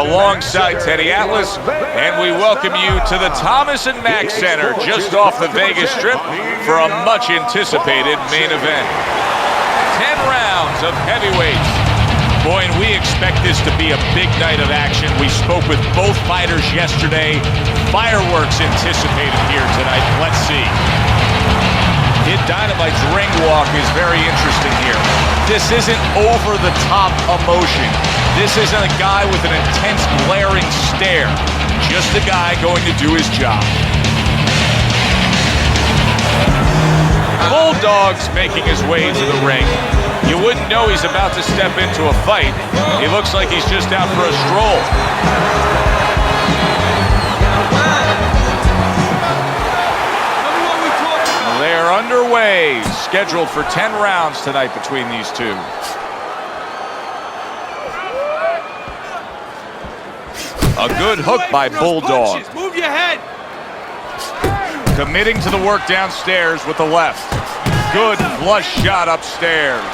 alongside Teddy Atlas, and we welcome you to the Thomas & Mack Center just off the Vegas Strip for a much-anticipated main event. 10 rounds of heavyweights. Boy, and we expect this to be a big night of action. We spoke with both fighters yesterday. Fireworks anticipated here tonight. Let's see. Kid Dynamite's ring walk is very interesting here. This isn't over-the-top emotion. This isn't a guy with an intense, glaring stare. Just a guy going to do his job. Bulldog's making his way to the ring. You wouldn't know he's about to step into a fight. He looks like he's just out for a stroll. They're underway, scheduled for 10 rounds tonight between these two. A good hook by Bulldog. Move your head. Committing to the work downstairs with the left. Good flush shot upstairs.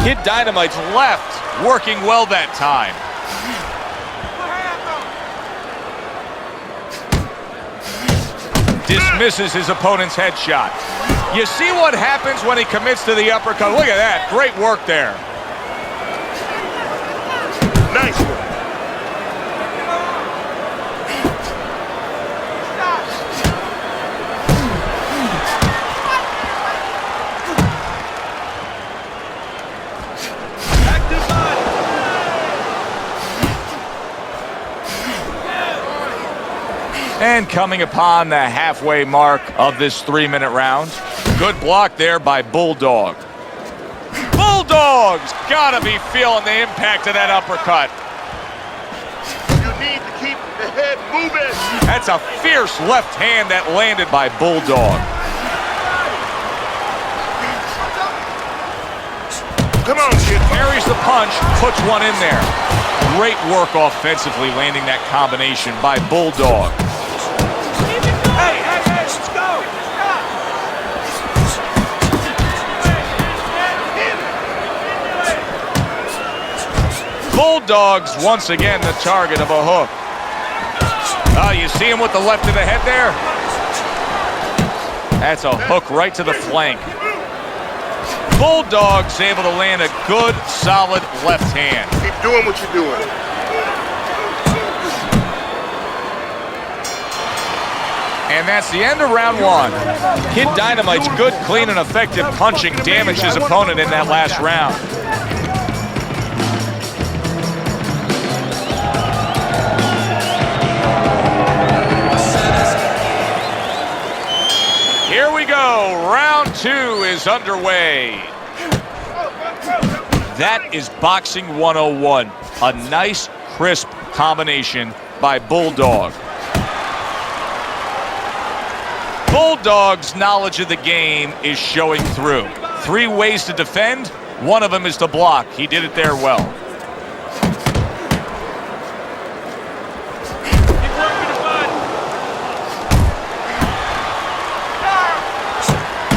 Kid Dynamite's left, working well that time. Dismisses his opponent's headshot. You see what happens when he commits to the uppercut. Look at that, great work there. Nice one. And coming upon the halfway mark of this 3-minute round. Good block there by Bulldog. Bulldog's gotta be feeling the impact of that uppercut. You need to keep the head moving. That's a fierce left hand that landed by Bulldog. Come on, kid. Parries the punch, puts one in there. Great work offensively landing that combination by Bulldog. Hey, let's go. Bulldog's once again the target of a hook. Oh, you see him with the left to the head there? That's a hook right to the flank. Bulldog's able to land a good, solid left hand. Keep doing what you're doing. And that's the end of round one. Kid Dynamite's good, clean, and effective punching damaged his opponent in that last round. Here we go. Round two is underway. That is Boxing 101. A nice, crisp combination by Bulldog. Bulldog's knowledge of the game is showing through. 3 ways to defend. One of them is to block. He did it there well.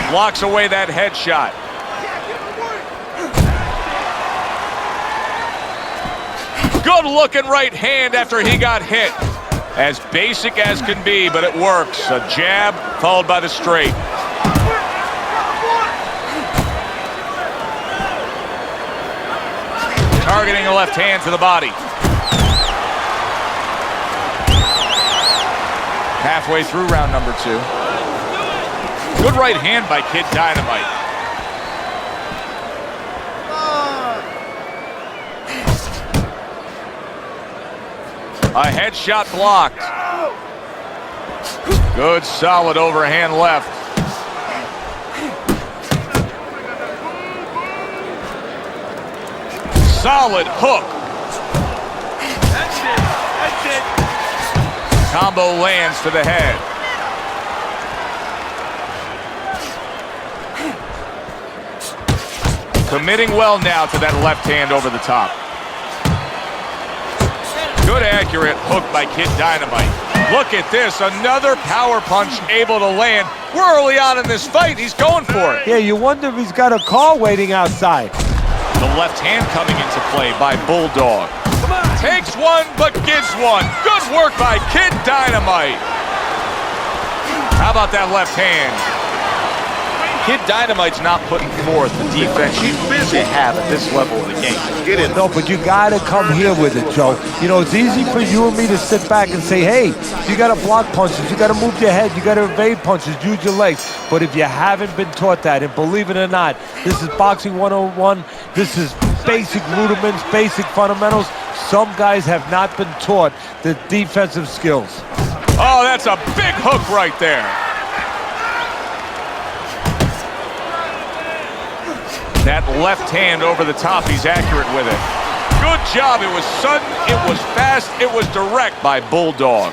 Blocks away that headshot. Good looking right hand after he got hit. As basic as can be, but it works. A jab followed by the straight. Targeting the left hand to the body. Halfway through round number 2. Good right hand by Kid Dynamite. A headshot blocked. Good, solid overhand left. Solid hook. That's it. Combo lands to the head. Committing well now to that left hand over the top. Good accurate hook by Kid Dynamite. Look at this, another power punch able to land. We're early on in this fight, he's going for it. Yeah, you wonder if he's got a car waiting outside. The left hand coming into play by Bulldog. Takes one, but gives one. Good work by Kid Dynamite. How about that left hand? Kid Dynamite's not putting forth the defense you have at this level of the game. Get it. No, but you gotta come here with it, Joe. You know, it's easy for you and me to sit back and say, hey, you gotta block punches, you gotta move your head, you gotta evade punches, use your legs. But if you haven't been taught that, and believe it or not, this is boxing 101, this is basic rudiments, basic fundamentals. Some guys have not been taught the defensive skills. Oh, that's a big hook right there. That left hand over the top, he's accurate with it. Good job, it was sudden, it was fast, it was direct by Bulldog.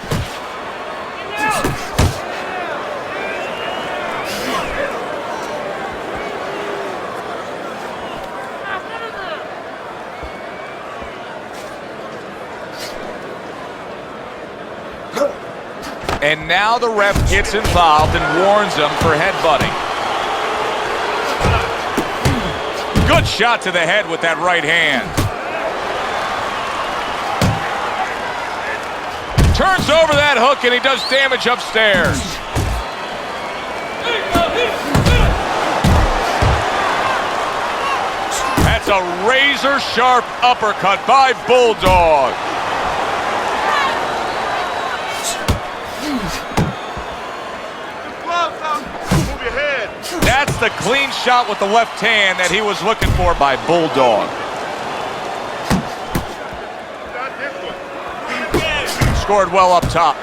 And now the ref gets involved and warns them for headbutting. Good shot to the head with that right hand. Turns over that hook and he does damage upstairs. That's a razor-sharp uppercut by Bulldog. Move your head. That's the clean shot with the left hand that he was looking for by Bulldog. Not this one. Scored well up top.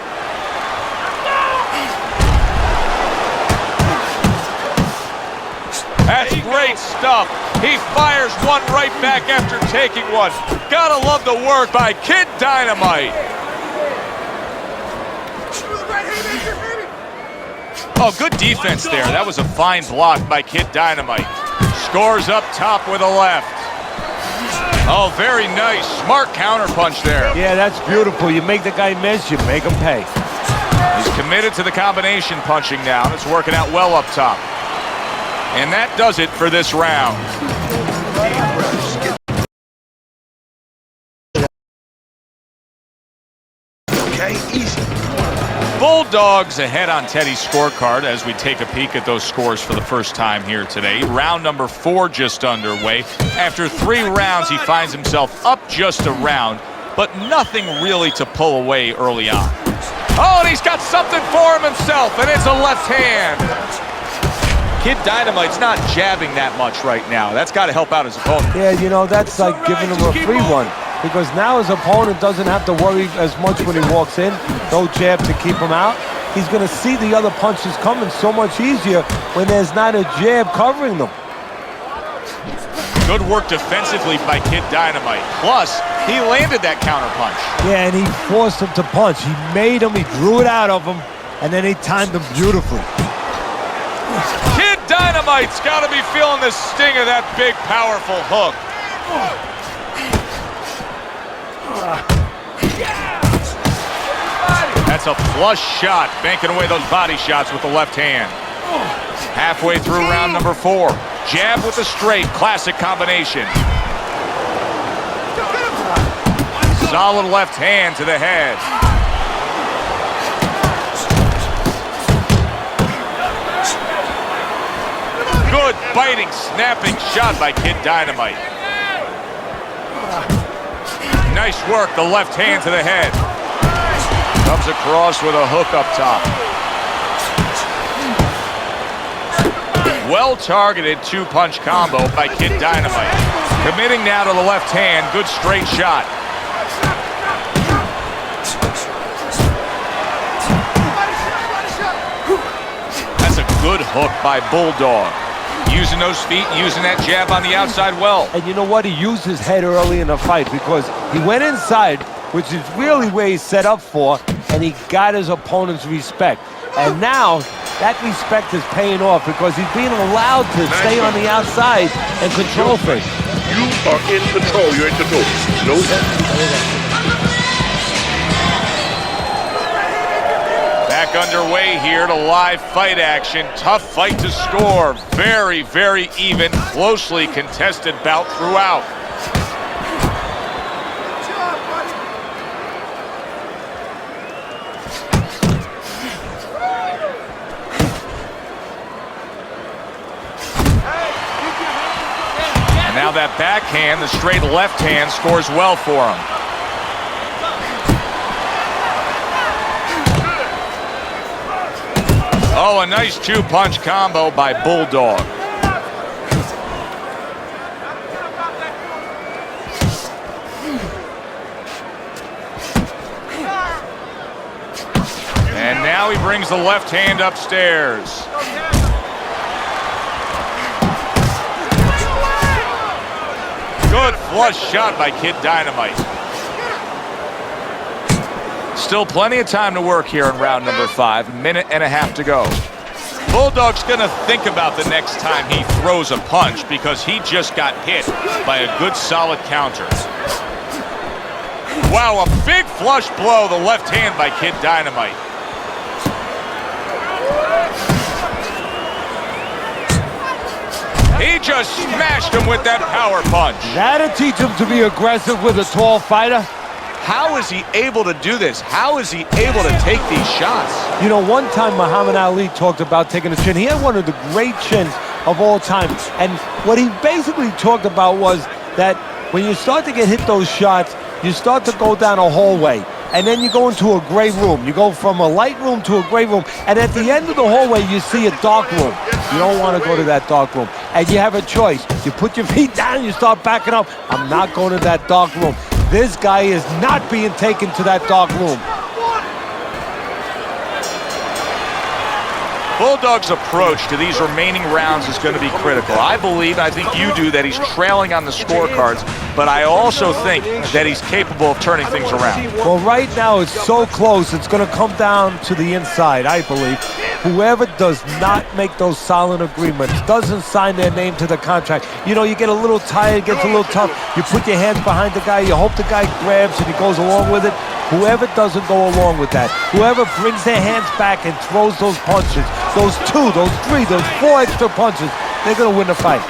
That's great stuff. He fires one right back after taking one. Gotta love the work by Kid Dynamite. Oh, good defense there. That was a fine block by Kid Dynamite. Scores up top with a left. Oh, very nice. Smart counterpunch there. Yeah, that's beautiful. You make the guy miss, you make him pay. He's committed to the combination punching now, and it's working out well up top. And that does it for this round. Okay, easy. Bulldogs ahead on Teddy's scorecard as we take a peek at those scores for the first time here today. Round number 4 just underway. After 3 rounds, he finds himself up just a round, but nothing really to pull away early on. Oh, and he's got something for him himself, and it's a left hand. Kid Dynamite's not jabbing that much right now. That's got to help out his opponent. Yeah, you know, that's like giving him a free one. Because now his opponent doesn't have to worry as much when he walks in. No jab to keep him out. He's going to see the other punches coming so much easier when there's not a jab covering them. Good work defensively by Kid Dynamite. Plus, he landed that counter punch. Yeah, and he forced him to punch. He made him, he drew it out of him, and then he timed him beautifully. Kid Dynamite's got to be feeling the sting of that big, powerful hook. That's a flush shot, banking away those body shots with the left hand. Halfway through round number 4. Jab with the straight, classic combination. Solid left hand to the head. Good biting, snapping shot by Kid Dynamite. Nice work, the left hand to the head. Comes across with a hook up top. Well-targeted 2-punch combo by Kid Dynamite. Committing now to the left hand, good straight shot. That's a good hook by Bulldog. Using those feet, using that jab on the outside well. And you know what? He used his head early in the fight because he went inside, which is really where he's set up for, and he got his opponent's respect. And now, that respect is paying off because he's being allowed to stay on the outside and control things. You are in control. You're in control. No. Back back underway here to live fight action. Tough fight to score. Very, very even, closely contested bout throughout. And now that backhand, the straight left hand, scores well for him. Oh, a nice two-punch combo by Bulldog. And now he brings the left hand upstairs. Good flush shot by Kid Dynamite. Still plenty of time to work here in round number 5. Minute and a half to go. Bulldog's gonna think about the next time he throws a punch because he just got hit by a good solid counter. Wow, a big flush blow, the left hand by Kid Dynamite. He just smashed him with that power punch. That'll teach him to be aggressive with a tall fighter. How is he able to do this? How is he able to take these shots? You know, one time Muhammad Ali talked about taking a chin. He had one of the great chins of all time. And what he basically talked about was that when you start to get hit those shots, you start to go down a hallway. And then you go into a gray room. You go from a light room to a gray room. And at the end of the hallway, you see a dark room. You don't want to go to that dark room. And you have a choice. You put your feet down, you start backing up. I'm not going to that dark room. This guy is not being taken to that dark room. Bulldog's approach to these remaining rounds is going to be critical. I believe, I think you do, that he's trailing on the scorecards, but I also think that he's capable of turning things around. Well, right now it's so close, it's going to come down to the inside, I believe. Whoever does not make those silent agreements, doesn't sign their name to the contract, you know, you get a little tired, gets a little tough, you put your hands behind the guy, you hope the guy grabs and he goes along with it. Whoever doesn't go along with that, whoever brings their hands back and throws those punches, those 2, those 3, those 4 extra punches, they're going to win the fight.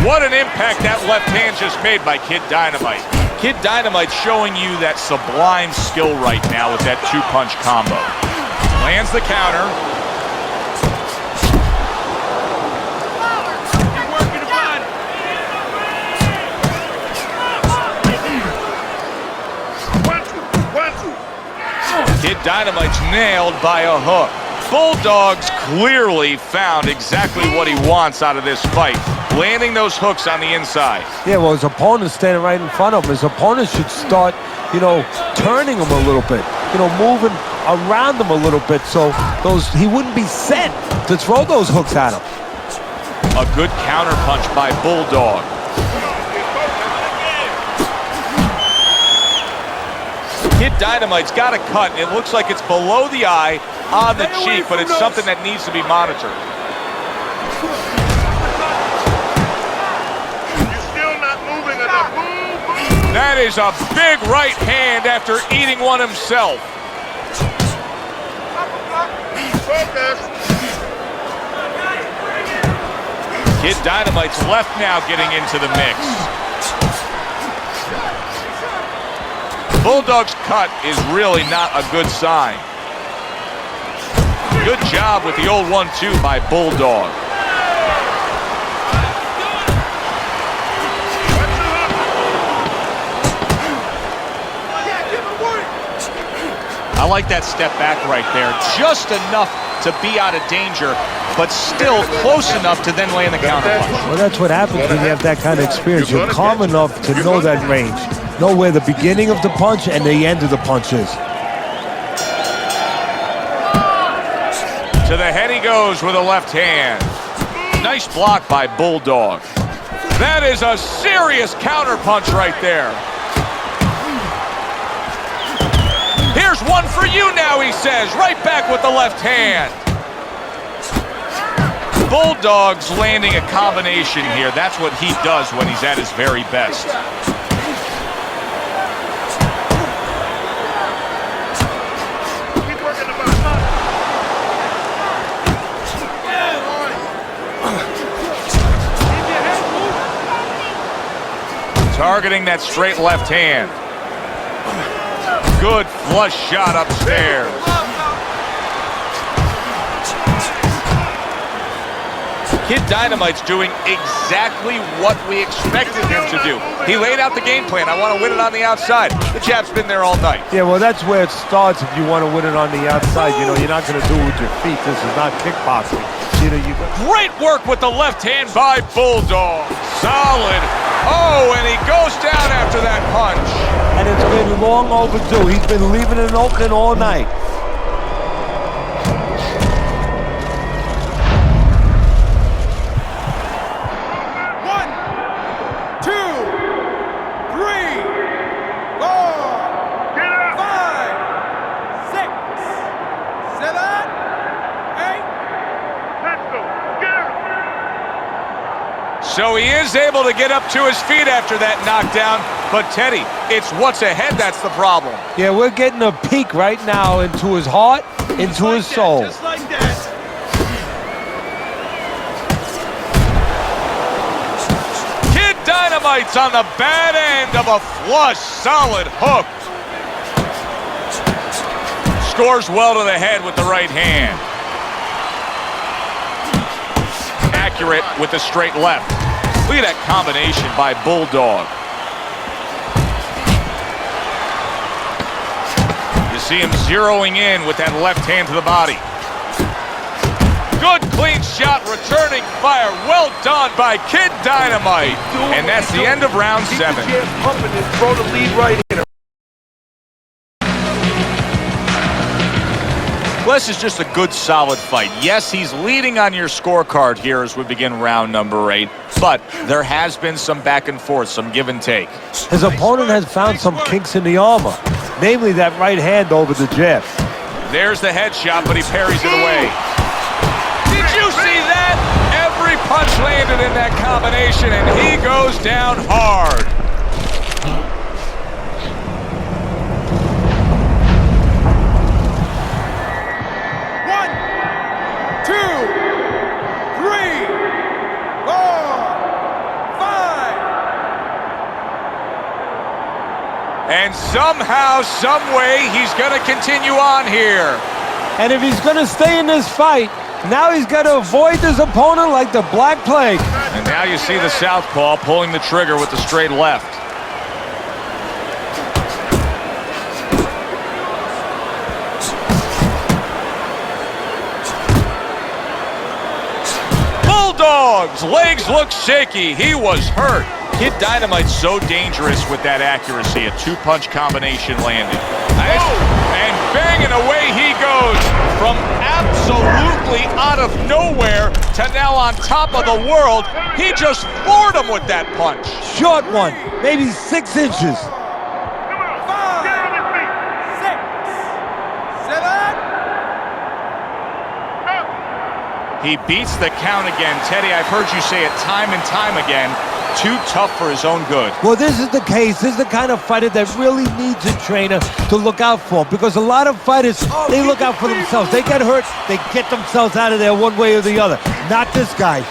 What an impact that left hand just made by Kid Dynamite. Kid Dynamite showing you that sublime skill right now with that 2-punch combo. Lands the counter. Kid Dynamite's nailed by a hook. Bulldog's clearly found exactly what he wants out of this fight, landing those hooks on the inside. Yeah, well, his opponent's standing right in front of him. His opponent should start, you know, turning him a little bit, you know, moving around him a little bit so he wouldn't be set to throw those hooks at him. A good counter punch by Bulldog. Kid Dynamite's got a cut. It looks like it's below the eye, on the cheek, but it's something that needs to be monitored. You're still not moving enough. Move. That is a big right hand after eating one himself. Focus. Kid Dynamite's left now getting into the mix. Bulldog's cut is really not a good sign. Good job with the old 1-2 by Bulldog. I like that step back right there. Just enough to be out of danger, but still close enough to then land the counter punch. Well, that's what happens when you have that kind of experience. You're calm enough to know that range. Know where the beginning of the punch and the end of the punch is. To the head he goes with a left hand. Nice block by Bulldog. That is a serious counter punch right there. Here's one for you now, he says. Right back with the left hand. Bulldog's landing a combination here. That's what he does when he's at his very best. Targeting that straight left hand. Good flush shot upstairs. Kid Dynamite's doing exactly what we expected him to do. He laid out the game plan. I want to win it on the outside. The jab's been there all night. Yeah, well, that's where it starts if you want to win it on the outside. You know, you're not going to do it with your feet. This is not kickboxing. You know, Great work with the left hand by Bulldog. Solid. Oh, and he goes down after that punch. And it's been long overdue. He's been leaving it open all night. So he is able to get up to his feet after that knockdown. But Teddy, it's what's ahead that's the problem. Yeah, we're getting a peek right now into his heart, into his soul. Just like that. Kid Dynamite's on the bad end of a flush, solid hook. Scores well to the head with the right hand. Accurate with the straight left. Look at that combination by Bulldog. You see him zeroing in with that left hand to the body. Good clean shot, returning fire. Well done by Kid Dynamite. And that's the end of round 7. Pumping and throw the lead right in. This is just a good, solid fight. Yes, he's leading on your scorecard here as we begin round number 8, but there has been some back and forth, some give and take. His opponent has found some kinks in the armor, namely that right hand over the jab. There's the headshot, but he parries it away. Did you see that? Every punch landed in that combination, and he goes down hard. And somehow, some way, he's going to continue on here. And if he's going to stay in this fight, now he's got to avoid his opponent like the Black Plague. And now you see the southpaw pulling the trigger with the straight left. Bulldog's legs look shaky. He was hurt. Kid Dynamite's so dangerous with that accuracy. A two-punch combination landing. And banging away he goes from absolutely out of nowhere to now on top of the world. He just floored him with that punch. Short one, maybe 6 inches. 5, 6, 7. He beats the count again. Teddy, I've heard you say it time and time again. Too tough for his own good. Well, this is the case. This is the kind of fighter that really needs a trainer to look out for, because a lot of fighters, they look out for themselves. They get hurt, they get themselves out of there one way or the other. Not this guy.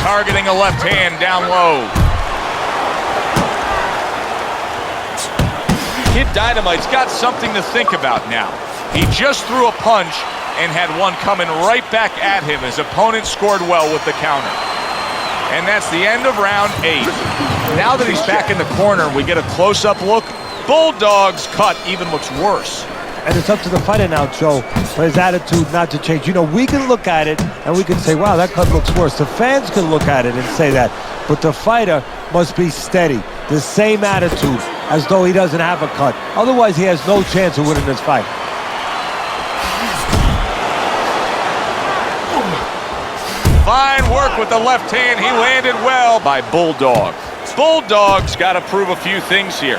Targeting a left hand down low. Kid Dynamite's got something to think about now. He just threw a punch and had one coming right back at him. His opponent scored well with the counter. And that's the end of round 8. Now that he's back in the corner, we get a close-up look. Bulldog's cut even looks worse. And it's up to the fighter now, Joe, for his attitude not to change. You know, we can look at it and we can say, wow, that cut looks worse. The fans can look at it and say that. But the fighter must be steady, the same attitude, as though he doesn't have a cut. Otherwise, he has no chance of winning this fight. Fine work with the left hand. He landed well by Bulldog. Bulldog's got to prove a few things here.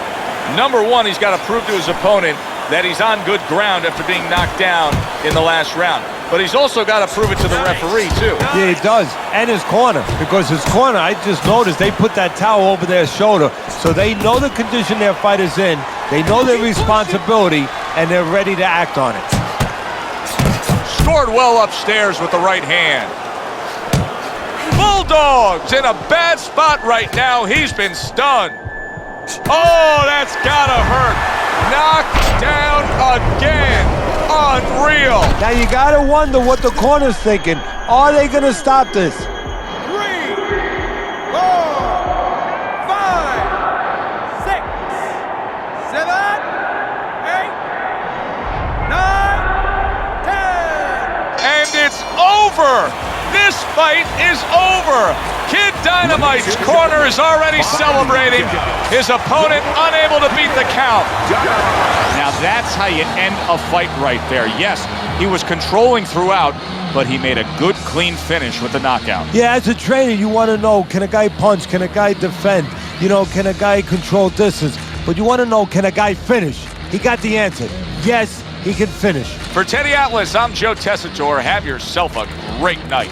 Number one, he's got to prove to his opponent that he's on good ground after being knocked down in the last round. But he's also got to prove it to the referee, too. Yeah, he does. And his corner. Because his corner, I just noticed, they put that towel over their shoulder. So they know the condition their fighter's in. They know their responsibility, and they're ready to act on it. Scored well upstairs with the right hand. Bulldogs in a bad spot right now. He's been stunned. Oh, that's gotta hurt. Knocked down again. Unreal. Now you gotta wonder what the corner's thinking. Are they gonna stop this? 3, 4, 5, 6, 7, 8, 9, 10. And it's over. This fight is over. Kid Dynamite's corner is already celebrating. His opponent unable to beat the count. Now that's how you end a fight right there. Yes, he was controlling throughout, but he made a good, clean finish with the knockout. Yeah, as a trainer, you want to know, can a guy punch? Can a guy defend? You know, can a guy control distance? But you want to know, can a guy finish? He got the answer. Yes, he can finish. For Teddy Atlas, I'm Joe Tessitore. Have yourself a great night.